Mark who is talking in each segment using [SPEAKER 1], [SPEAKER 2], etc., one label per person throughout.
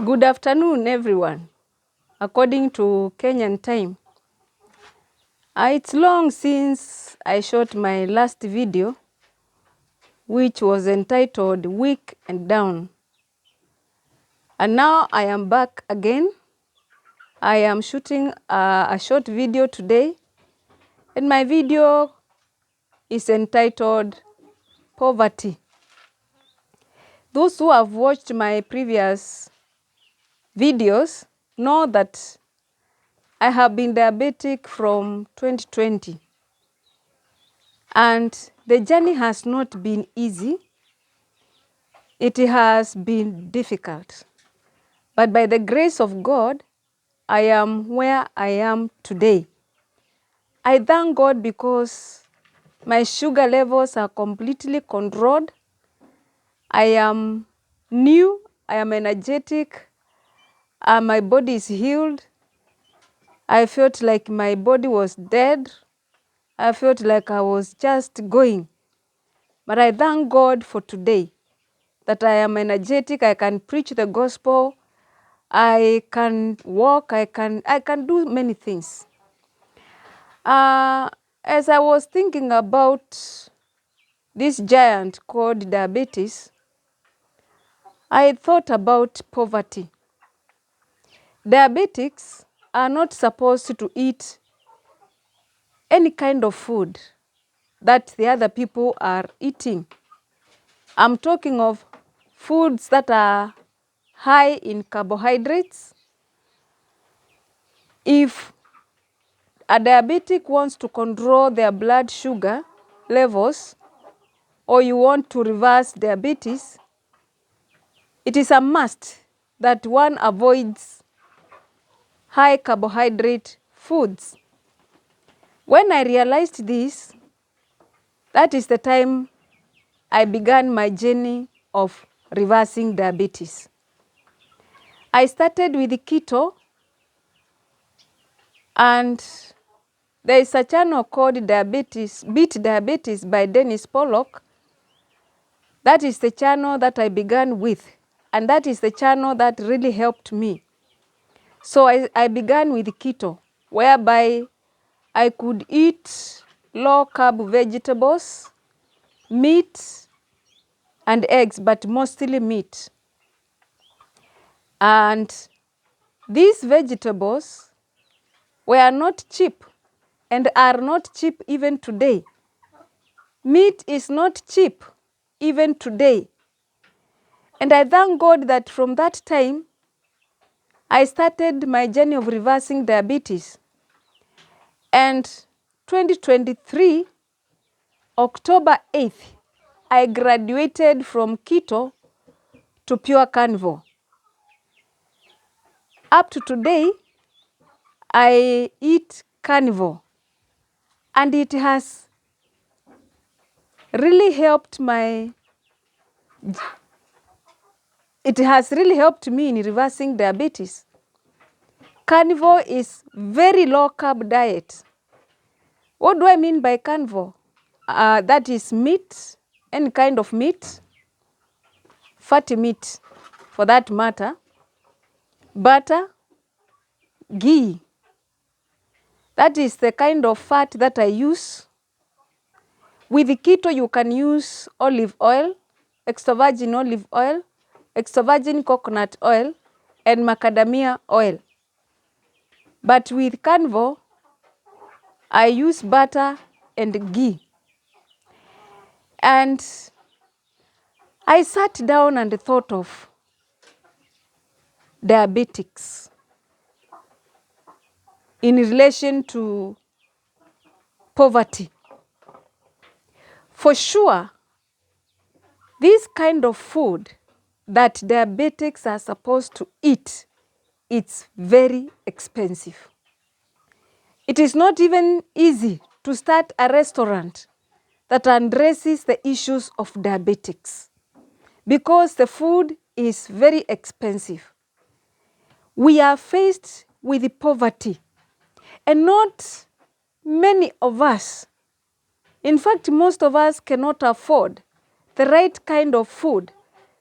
[SPEAKER 1] Good afternoon, everyone. According to Kenyan time, it's long since I shot my last video, which was entitled Weak and Down. And now I am back again. I am shooting a short video today, and my video is entitled Poverty. Those who have watched my previous videos know that I have been diabetic from 2020. And the journey has not been easy. It has been difficult. But by the grace of God, I am where I am today. I thank God because my sugar levels are completely controlled. I am new, I am energetic, my body is healed. I felt like my body was dead. I felt like I was just going. But I thank God for today, that I am energetic, I can preach the gospel, I can walk, I can do many things. As I was thinking about this giant called diabetes, I thought about poverty. Diabetics are not supposed to eat any kind of food that the other people are eating. I'm talking of foods that are high in carbohydrates. If a diabetic wants to control their blood sugar levels, or you want to reverse diabetes, it is a must that one avoids high carbohydrate foods. When I realized this, that is the time I began my journey of reversing diabetes. I started with keto, and there is a channel called Beat Diabetes by Dennis Pollock. That is the channel that I began with, and that is the channel that really helped me. So I began with keto, whereby I could eat low-carb vegetables, meat, and eggs, but mostly meat. And these vegetables were not cheap and are not cheap even today. Meat is not cheap even today. And I thank God that from that time, I started my journey of reversing diabetes. And 2023, October 8th, I graduated from keto to pure carnivore. Up to today, I eat carnivore, and it has really helped me in reversing diabetes. Carnivore is very low carb diet. What do I mean by carnivore? That is meat, any kind of meat, fatty meat for that matter, butter, ghee. That is the kind of fat that I use. With keto, you can use olive oil, extra virgin olive oil, extra virgin coconut oil, and macadamia oil. But with carnivore, I use butter and ghee. And I sat down and thought of diabetics in relation to poverty. For sure, this kind of food that diabetics are supposed to eat, it's very expensive. It is not even easy to start a restaurant that addresses the issues of diabetics because the food is very expensive. We are faced with poverty, and not many of us, in fact, most of us cannot afford the right kind of food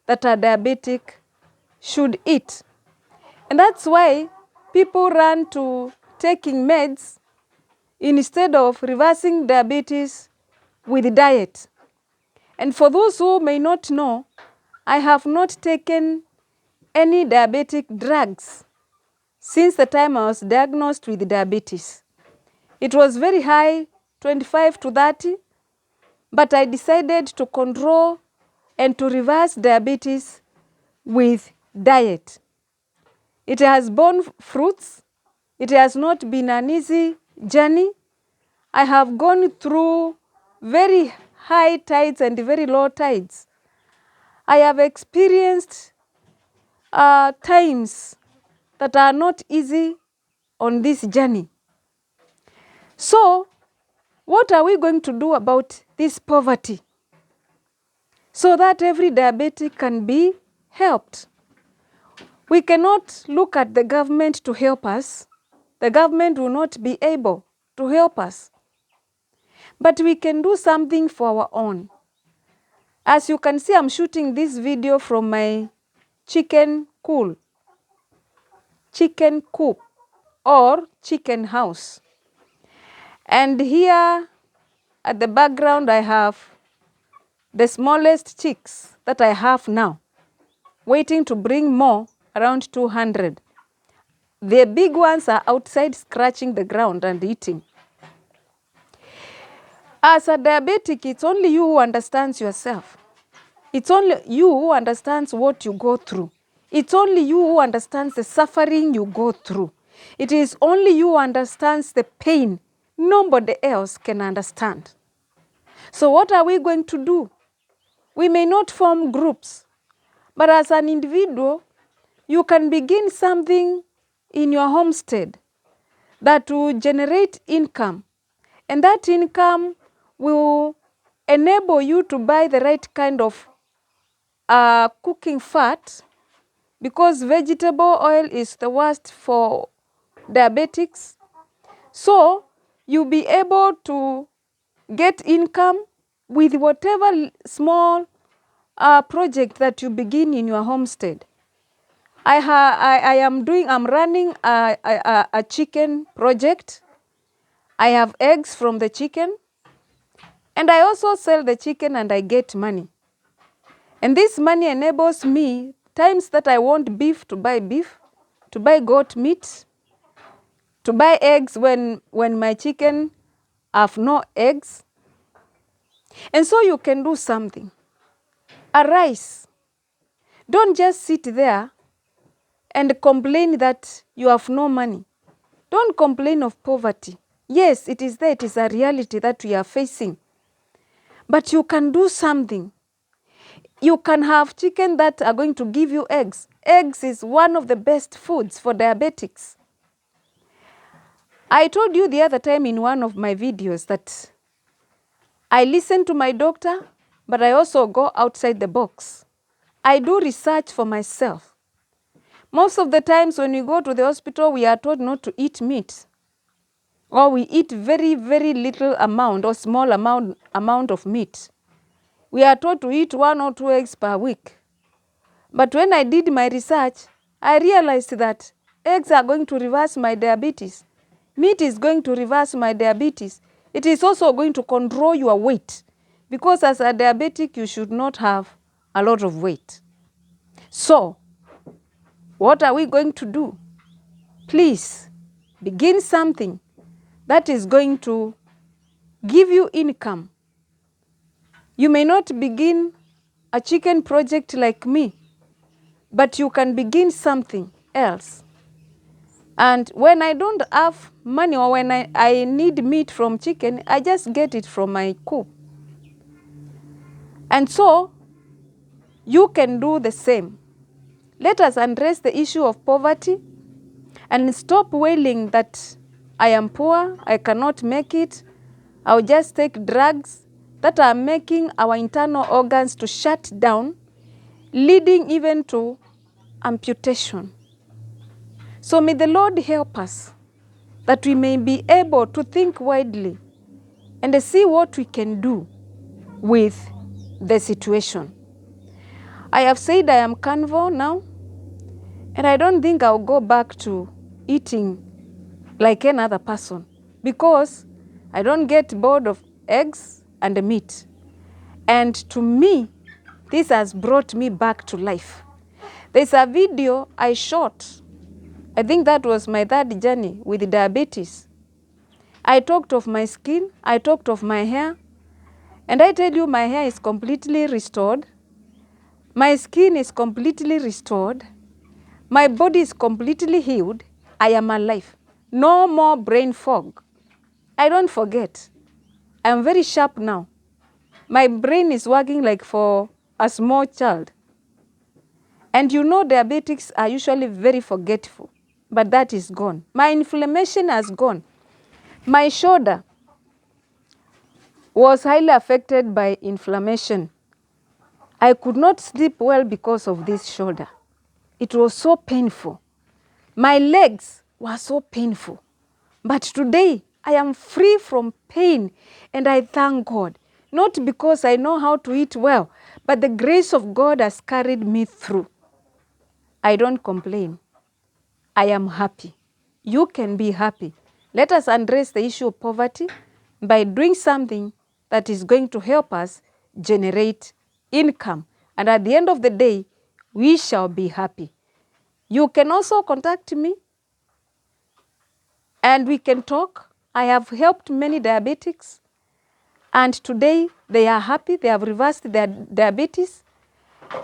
[SPEAKER 1] that a diabetic should eat. And that's why people run to taking meds instead of reversing diabetes with diet. And for those who may not know, I have not taken any diabetic drugs since the time I was diagnosed with diabetes. It was very high, 25 to 30, but I decided to control and to reverse diabetes with diet. It has borne fruits. It has not been an easy journey. I have gone through very high tides and very low tides. I have experienced times that are not easy on this journey. So, what are we going to do about this poverty so that every diabetic can be helped? We cannot look at the government to help us. The government will not be able to help us. But we can do something for our own. As you can see, I'm shooting this video from my chicken coop or chicken house. And here at the background, I have the smallest chicks that I have now, waiting to bring more, around 200. The big ones are outside scratching the ground and eating. As a diabetic, it's only you who understands yourself. It's only you who understands what you go through. It's only you who understands the suffering you go through. It is only you who understands the pain. Nobody else can understand. So what are we going to do? We may not form groups, but as an individual, you can begin something in your homestead that will generate income. And that income will enable you to buy the right kind of cooking fat, because vegetable oil is the worst for diabetics. So you'll be able to get income with whatever small project that you begin in your homestead. I'm running a chicken project. I have eggs from the chicken, and I also sell the chicken and I get money. And this money enables me, times that I want beef, to buy goat meat, to buy eggs when my chicken have no eggs. And so you can do something. Arise. Don't just sit there and complain that you have no money. Don't complain of poverty. Yes, it is there. It is a reality that we are facing. But you can do something. You can have chicken that are going to give you eggs. Eggs is one of the best foods for diabetics. I told you the other time in one of my videos that I listen to my doctor, but I also go outside the box. I do research for myself. Most of the times when we go to the hospital, we are told not to eat meat. Or we eat very, very little amount or small amount of meat. We are told to eat 1 or 2 eggs per week. But when I did my research, I realized that eggs are going to reverse my diabetes. Meat is going to reverse my diabetes. It is also going to control your weight, because as a diabetic, you should not have a lot of weight. So, what are we going to do? Please, begin something that is going to give you income. You may not begin a chicken project like me, but you can begin something else. And when I don't have money, or when I need meat from chicken, I just get it from my coop. And so, you can do the same. Let us address the issue of poverty and stop wailing that I am poor, I cannot make it, I'll just take drugs that are making our internal organs to shut down, leading even to amputation. So may the Lord help us that we may be able to think widely and see what we can do with the situation. I have said I am carnivore now, And I don't think I'll go back to eating like any other person, because I don't get bored of eggs and meat. And to me, this has brought me back to life. There's a video I shot. I think that was my third journey with diabetes. I talked of my skin, I talked of my hair, and I tell you, my hair is completely restored. My skin is completely restored. My body is completely healed. I am alive. No more brain fog. I don't forget. I'm very sharp now. My brain is working like for a small child. And you know, diabetics are usually very forgetful, but that is gone. My inflammation has gone. My shoulder was highly affected by inflammation. I could not sleep well because of this shoulder. It was so painful. My legs were so painful. But today, I am free from pain, and I thank God. Not because I know how to eat well, but the grace of God has carried me through. I don't complain. I am happy. You can be happy. Let us address the issue of poverty by doing something that is going to help us generate income. And at the end of the day, we shall be happy. You can also contact me and we can talk. I have helped many diabetics, and today they are happy. They have reversed their diabetes,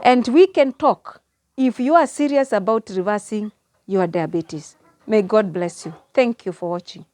[SPEAKER 1] and we can talk if you are serious about reversing your diabetes. May God bless you. Thank you for watching.